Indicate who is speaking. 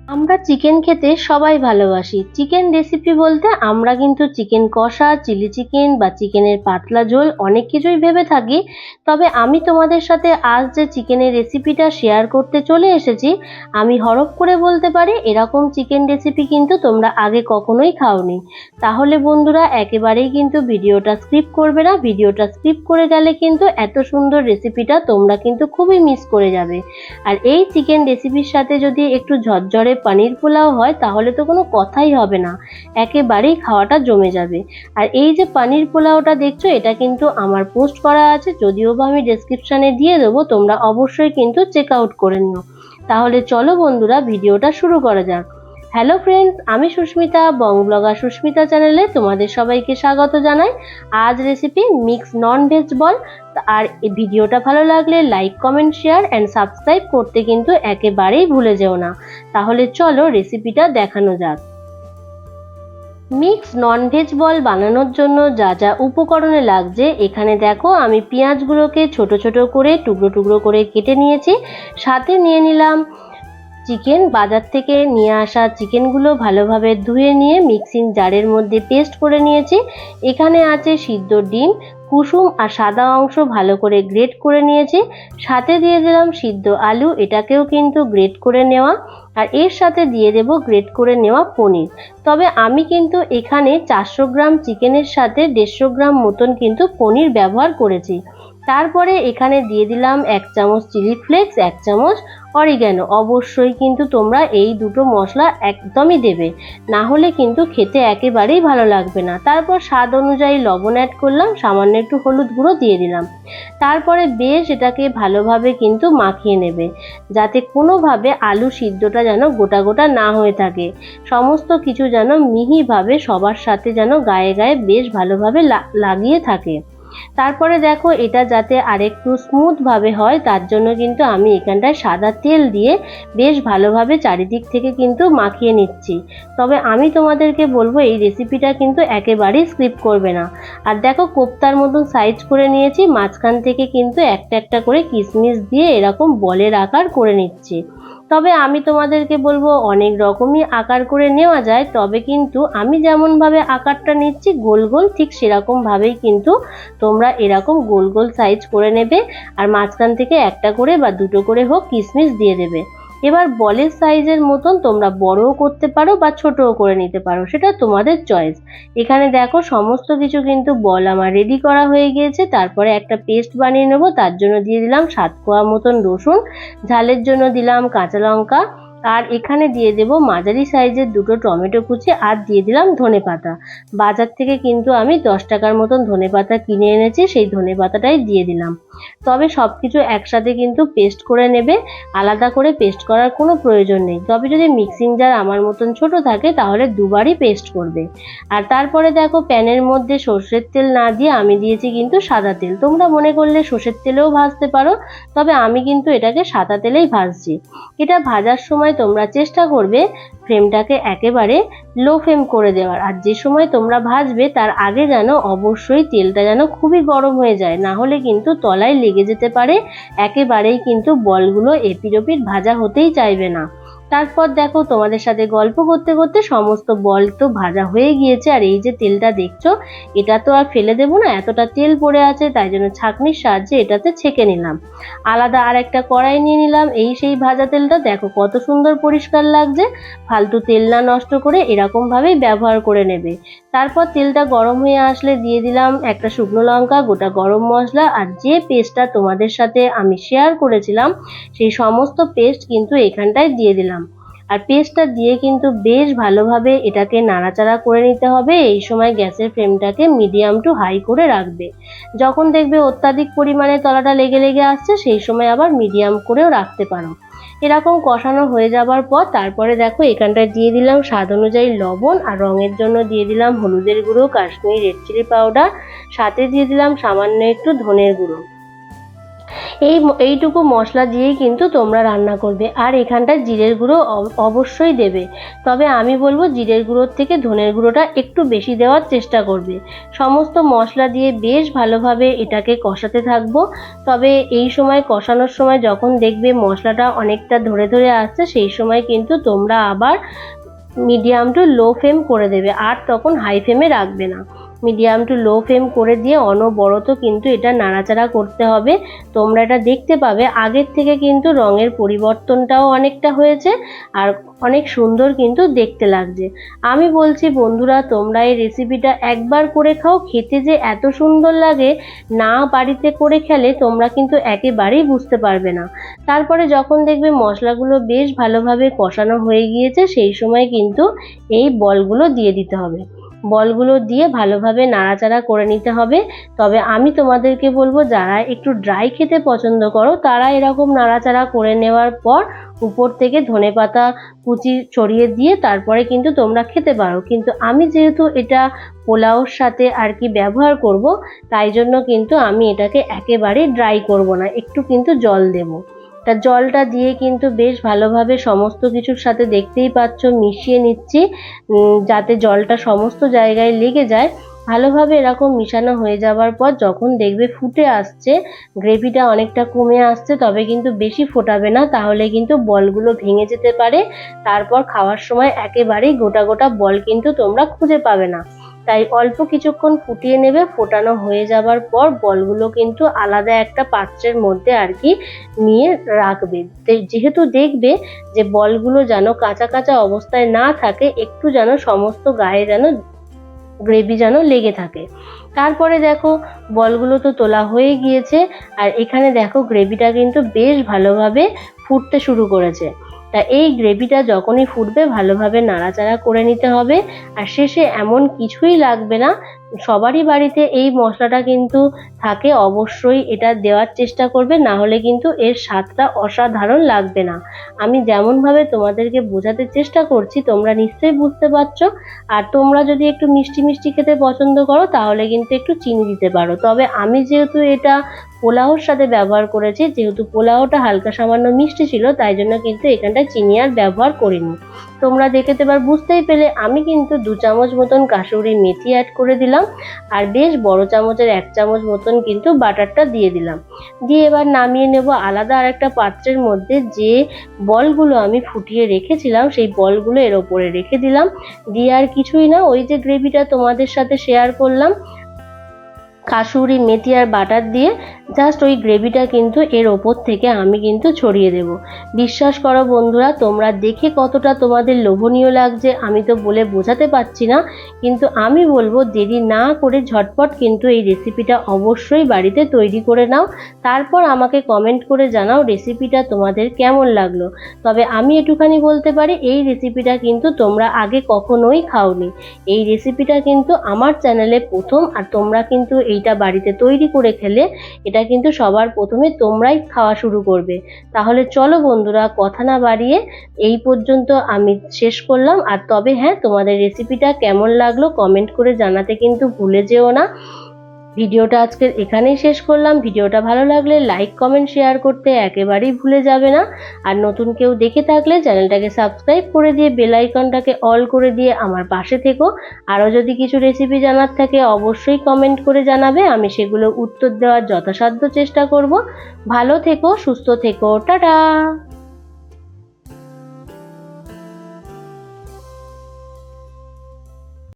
Speaker 1: আমরা চিকেন খেতে সবাই ভালোবাসি। চিকেন রেসিপি বলতে আমরা কিন্তু চিকেন কষা, চিলি চিকেন বা চিকেনের পাতলা ঝোল অনেক কিছুই ভেবে থাকি। তবে আমি তোমাদের সাথে আজ যে চিকেনের রেসিপিটা শেয়ার করতে চলে এসেছি, আমি হরপ করে বলতে পারি এরকম চিকেন রেসিপি কিন্তু তোমরা আগে কখনোই খাওনি। তাহলে বন্ধুরা একেবারেই কিন্তু ভিডিওটা স্কিপ করবে না। ভিডিওটা স্কিপ করে গেলে কিন্তু এত সুন্দর রেসিপিটা তোমরা কিন্তু খুবই মিস করে যাবে। আর এই চিকেন রেসিপির সাথে যদি একটু ঝরঝরে পানির পোলাও হয় তাহলে তো কোনো কথাই হবে না, একেবারেই খাওয়াটা জমে যাবে। আর এই যে পানির পোলাওটা দেখছো, এটা কিন্তু আমার পোস্ট করা আছে, যদিও বা আমি ডেসক্রিপশনে দিয়ে দেবো, তোমরা অবশ্যই কিন্তু চেক আউট করে নিও। তাহলে চলো বন্ধুরা ভিডিওটা শুরু করা যাক। হ্যালো ফ্রেন্ডস, আমি সুস্মিতা, বং ব্লগার সুস্মিতা চ্যানেলে তোমাদের সবাইকে স্বাগত জানাই। আজ রেসিপি মিক্স নন ভেজ বল। আর এই ভিডিওটা ভালো লাগলে like, comment, share and subscribe করতে কিন্তু একেবারেই ভুলে যেও না। তাহলে চলো রেসিপিটা দেখানো যাক। মিক্স নন ভেজ বল বানানোর জন্য যা যা উপকরণে লাগছে এখানে দেখো, আমি পেঁয়াজগুলোকে ছোট ছোট করে টুকরো টুকরো করে কেটে নিয়েছি। সাথে নিয়ে নিলাম চিকেন। বাজার থেকে নিয়ে আসা চিকেনগুলো ভালোভাবে ধুয়ে নিয়ে মিক্সিং জারের মধ্যে পেস্ট করে নিয়েছি। এখানে আছে সিদ্ধ ডিম, কুসুম আর সাদা অংশ ভালো করে গ্রেট করে নিয়েছি। সাথে দিয়ে দিলাম সিদ্ধ আলু, এটাকেও কিন্তু গ্রেট করে নেওয়া। আর এর সাথে দিয়ে দেব গ্রেট করে নেওয়া পনির। তবে আমি কিন্তু এখানে 400 গ্রাম চিকেনের সাথে 150 গ্রাম মতন কিন্তু পনির ব্যবহার করেছি। তারপরে এখানে দিয়ে দিলাম 1 চামচ চিলি ফ্লেক্স, 1 চামচ অরিগ্যানো। অবশ্যই কিন্তু তোমরা এই দুটো মশলা একদমই দেবে, না হলে কিন্তু খেতে একেবারেই ভালো লাগবে না। তারপর স্বাদ অনুযায়ী লবণ অ্যাড করলাম, সামান্য একটু হলুদ গুঁড়ো দিয়ে দিলাম। তারপরে বেশ এটাকে ভালোভাবে কিন্তু মাখিয়ে নেবে, যাতে কোনোভাবে আলু সিদ্ধটা যেন গোটা গোটা না হয়ে থাকে। সমস্ত কিছু যেন মিহিভাবে সবার সাথে যেন গায়ে গায়ে বেশ ভালোভাবে লাগিয়ে থাকে। তারপরে দেখো এটা যাতে আরেকটু স্মুথ ভাবে হয় তার জন্য কিন্তু আমি এখানটায় সাদা তেল দিয়ে বেশ ভালোভাবে চারিদিক থেকে কিন্তু মাখিয়ে নিচ্ছি। তবে আমি তোমাদেরকে বলবো এই রেসিপিটা কিন্তু একেবারেই স্কিপ করবে না। আর দেখো কোপ্তার মতন সাইজ করে নিয়েছি, মাঝখান থেকে কিন্তু একটা একটা করে কিশমিশ দিয়ে এরকম বলের আকার করে নিচ্ছি। তবে আমি তোমাদেরকে বলবো অনেক রকমই আকার করে নেওয়া যায়, তবে কিন্তু আমি যেমনভাবে আকারটা নিচ্ছি গোল গোল, ঠিক সেরকম ভাবেই কিন্তু তোমরা এরকম গোল গোল সাইজ করে নেবে। আর মাঝখান থেকে একটা করে বা দুটো করে হোক কিশমিশ দিয়ে দেবে। এবার বলের সাইজের মতন তোমরা বড়ও করতে পারো বা ছোটও করে নিতে পারো, সেটা তোমাদের চয়েস। এখানে দেখো সমস্ত কিছু কিন্তু বল আমার রেডি করা হয়ে গিয়েছে। তারপরে একটা পেস্ট বানিয়ে নেবো, তার জন্য দিয়ে দিলাম 7 কোয়া মতন রসুন, ঝালের জন্য দিলাম কাঁচা লঙ্কা, আর এখানে দিয়ে দেব মাঝারি সাইজের দুটো টমেটো কুচি, আর দিয়ে দিলাম ধনেপাতা। বাজার থেকে কিন্তু আমি 10 টাকার মতন ধনেপাতা কিনে এনেছি, সেই ধনেপাতাটাই দিয়ে দিলাম। তবে সবকিছু একসাথে কিন্তু পেস্ট করে নেবে, আলাদা করে পেস্ট করার কোনো প্রয়োজন নেই। তবে যদি মিক্সিং জার আমার মতন ছোট থাকে তাহলে দুবারই পেস্ট করবে। আর তারপরে দেখো প্যানের মধ্যে সর্ষের তেল না দিয়ে আমি দিয়েছি কিন্তু সাদা তেল। তোমরা মনে করলে সর্ষের তেলেও ভাজতে পারো, তবে আমি কিন্তু এটাকে সাদা তেলেই ভাজছি। এটা ভাজার সময় তোমরা চেষ্টা করবে ফ্লেমটাকে একেবারে লো ফ্লেম করে দেওয়ার। আর যে সময় তোমরা ভাজবে তার আগে যেন অবশ্যই তেলটা যেন খুবই গরম হয়ে যায়, না হলে কিন্তু তলায় লেগে যেতে পারে, একেবারেই কিন্তু বলগুলো এপিট ওপিট ভাজা হতেই চাইবে না। তারপর দেখো তোমাদের সাথে গল্প করতে করতে সমস্ত বল তো ভাজা হয়ে গিয়েছে। আর এই যে তেলটা দেখছো, এটা তো আর ফেলে দেবো না, এতটা তেল পড়ে আছে, তাই জন্য ছাঁকনির সাহায্যে এটাতে ছেঁকে নিলাম। আলাদা আর একটা কড়াই নিয়ে নিলাম, এই সেই ভাজা তেলটা দেখো কত সুন্দর পরিষ্কার লাগছে। ফালতু তেল না নষ্ট করে এরকম ভাবেই ব্যবহার করে নেবে। তারপর তেলটা গরম হয়ে আসলে দিয়ে দিলাম একটা শুকনো লঙ্কা, গোটা গরম মশলা, আর যে পেস্টটা তোমাদের সাথে আমি শেয়ার করেছিলাম সেই সমস্ত পেস্ট কিন্তু এখানটায় দিয়ে দিলাম। আর পেস্টটা দিয়ে কিন্তু বেশ ভালোভাবে এটাকে নাড়াচাড়া করে নিতে হবে। এই সময় গ্যাসের ফ্লেমটাকে মিডিয়াম টু হাই করে রাখবে। যখন দেখবে অত্যাধিক পরিমাণে তলাটা লেগে লেগে আসছে সেই সময় আবার মিডিয়াম করেও রাখতে পারো। এরকম কষানো হয়ে যাবার পর তারপরে দেখো এখানটায় দিয়ে দিলাম স্বাদ অনুযায়ী লবণ, আর রঙের জন্য দিয়ে দিলাম হলুদের গুঁড়ো, কাশ্মীরি রেড চিলি পাউডার, সাথে দিয়ে দিলাম সামান্য একটু ধনের গুঁড়ো। এইটুকু মশলা দিয়েই কিন্তু তোমরা রান্না করবে। আর এখানটায় জিরের গুঁড়ো অবশ্যই দেবে, তবে আমি বলবো জিরের গুঁড়োর থেকে ধনের গুঁড়োটা একটু বেশি দেওয়ার চেষ্টা করবে। সমস্ত মশলা দিয়ে বেশ ভালোভাবে এটাকে কষাতে থাকবো। তবে এই সময় কষানোর সময় যখন দেখবে মশলাটা অনেকটা ধরে ধরে আসছে, সেই সময় কিন্তু তোমরা আবার মিডিয়াম টু লো ফ্লেম করে দেবে, আর তখন হাই ফ্লেমে রাখবে না। মিডিয়াম টু লো ফ্লেম করে দিয়ে অনবরত কিন্তু এটা নাড়াচাড়া করতে হবে। তোমরা এটা দেখতে পাবে আগের থেকে কিন্তু রঙের পরিবর্তনটাও অনেকটা হয়েছে, আর অনেক সুন্দর কিন্তু দেখতে লাগছে। আমি বলছি বন্ধুরা, তোমরা এই রেসিপিটা একবার করে খাও, খেতে যে এত সুন্দর লাগে, না বাড়িতে করে খেলে তোমরা কিন্তু একেবারেই বুঝতে পারবে না। তারপরে যখন দেখবে মশলাগুলো বেশ ভালোভাবে কষানো হয়ে গিয়েছে, সেই সময় কিন্তু এই বলগুলো দিয়ে দিতে হবে। বলগুলো দিয়ে ভালোভাবে নাড়াচাড়া করে নিতে হবে। তবে আমি তোমাদেরকে বলবো, যারা একটু ড্রাই খেতে পছন্দ করো তারা এরকম নাড়াচাড়া করে নেওয়ার পর উপর থেকে ধনেপাতা কুচি ছড়িয়ে দিয়ে তারপরে কিন্তু তোমরা খেতে পারো। কিন্তু আমি যেহেতু এটা পোলাওর সাথে আর কি ব্যবহার করব, তাই জন্য কিন্তু আমি এটাকে একেবারে ড্রাই করব না, একটু কিন্তু জল দেবো। তা জলটা দিয়ে কিন্তু বেশ ভালোভাবে সমস্ত কিছুর সাথে দেখতেই পাচ্ছ মিশিয়ে নিচ্ছি, যাতে জলটা সমস্ত জায়গায় লেগে যায়। ভালোভাবে এরকম মিশানো হয়ে যাওয়ার পর যখন দেখবে ফুটে আসছে, গ্রেভিটা অনেকটা কমে আসছে, তবে কিন্তু বেশি ফোটাবে না, তাহলে কিন্তু বলগুলো ভেঙে যেতে পারে। তারপর খাওয়ার সময় একেবারেই গোটা গোটা বল কিন্তু তোমরা খুঁজে পাবে না। তাই অল্প কিছুক্ষণ ফুটিয়ে নেবে। ফোটানো হয়ে যাবার পর বলগুলো কিন্তু আলাদা একটা পাত্রের মধ্যে আর কি নিয়ে রাখবে। যেহেতু দেখবে যে বলগুলো যেন কাঁচা কাঁচা অবস্থায় না থাকে, একটু যেন সমস্ত গায়ে যেন গ্রেভি যেন লেগে থাকে। তারপরে দেখো বলগুলো তো তোলা হয়ে গিয়েছে, আর এখানে দেখো গ্রেভিটা কিন্তু বেশ ভালোভাবে ফুটতে শুরু করেছে। তা এই গ্রেভিটা যখনই ফুটবে ভালোভাবে নাড়াচাড়া করে নিতে হবে। আর শেষে এমন কিছুই লাগবে না, সবারই বাড়িতে এই মশলাটা কিন্তু থাকে, অবশ্যই এটা দেওয়ার চেষ্টা করবে, না হলে কিন্তু এর স্বাদটা অসাধারণ লাগবে না। আমি যেমনভাবে তোমাদেরকে বোঝাতে চেষ্টা করছি তোমরা নিশ্চয়ই বুঝতে পারছো। আর তোমরা যদি একটু মিষ্টি মিষ্টি খেতে পছন্দ করো তাহলে কিন্তু একটু চিনি দিতে পারো। তবে আমি যেহেতু এটা পোলাওর সাথে ব্যবহার করেছি, যেহেতু পোলাওটা হালকা সামান্য মিষ্টি ছিল, তাই জন্য কিন্তু এখানটায় চিনি আর ব্যবহার করিনি। তোমরা দেখে এবার বুঝতেই পেলে আমি কিন্তু 2 চামচ মতন কাসুরি মেথি অ্যাড করে দিলাম, আর বেশ বড় চামচের 1 চামচ মতন কিন্তু বাটারটা দিয়ে দিলাম। দিয়ে এবার নামিয়ে নেব আলাদা আরেকটা পাত্রের মধ্যে। যে বলগুলো আমি ফুটিয়ে রেখেছিলাম সেই বলগুলো এর ওপরে রেখে দিলাম। দিয়ে আর কিছুই না, ওই যে গ্রেভিটা তোমাদের সাথে শেয়ার করলাম কাসুরি মেথি আর বাটার দিয়ে, জাস্ট ওই গ্রেভিটা কিন্তু এর ওপর থেকে আমি কিন্তু ছড়িয়ে দেব। বিশ্বাস করো বন্ধুরা, তোমরা দেখে কতটা তোমাদের লোভনীয় লাগছে আমি তো বলে বোঝাতে পারছি না। কিন্তু আমি বলবো দেরি না করে ঝটপট কিন্তু এই রেসিপিটা অবশ্যই বাড়িতে তৈরি করে নাও। তারপর আমাকে কমেন্ট করে জানাও রেসিপিটা তোমাদের কেমন লাগলো। তবে আমি একটুখানি বলতে পারি, এই রেসিপিটা কিন্তু তোমরা আগে কখনোই খাওনি। এই রেসিপিটা কিন্তু আমার চ্যানেলে প্রথম, আর তোমরা কিন্তু এইটা বাড়িতে তৈরি করে খেলে এটা কিন্তু সবার প্রথমে তোমরাই খাওয়া শুরু করবে। তাহলে চলো বন্ধুরা, কথা না বাড়িয়ে এই পর্যন্ত আমি শেষ করলাম। আর তবে হ্যাঁ, তোমাদের রেসিপিটা কেমন লাগলো কমেন্ট করে জানাতে কিন্তু ভুলে যেও না। ভিডিওটা আজকের এখানেই শেষ করলাম। ভিডিওটা ভালো লাগলে লাইক কমেন্ট শেয়ার করতে একেবারেই ভুলে যাবে না। আর নতুন কেউ দেখে থাকলে চ্যানেলটাকে সাবস্ক্রাইব করে দিয়ে বেল আইকনটাকে অল করে দিয়ে আমার পাশে থেকো। আরও যদি কিছু রেসিপি জানার থাকে অবশ্যই কমেন্ট করে জানাবে, আমি সেগুলো উত্তর দেওয়ার যথাসাধ্য চেষ্টা করব। ভালো থেকো, সুস্থ থেকো, টাটা।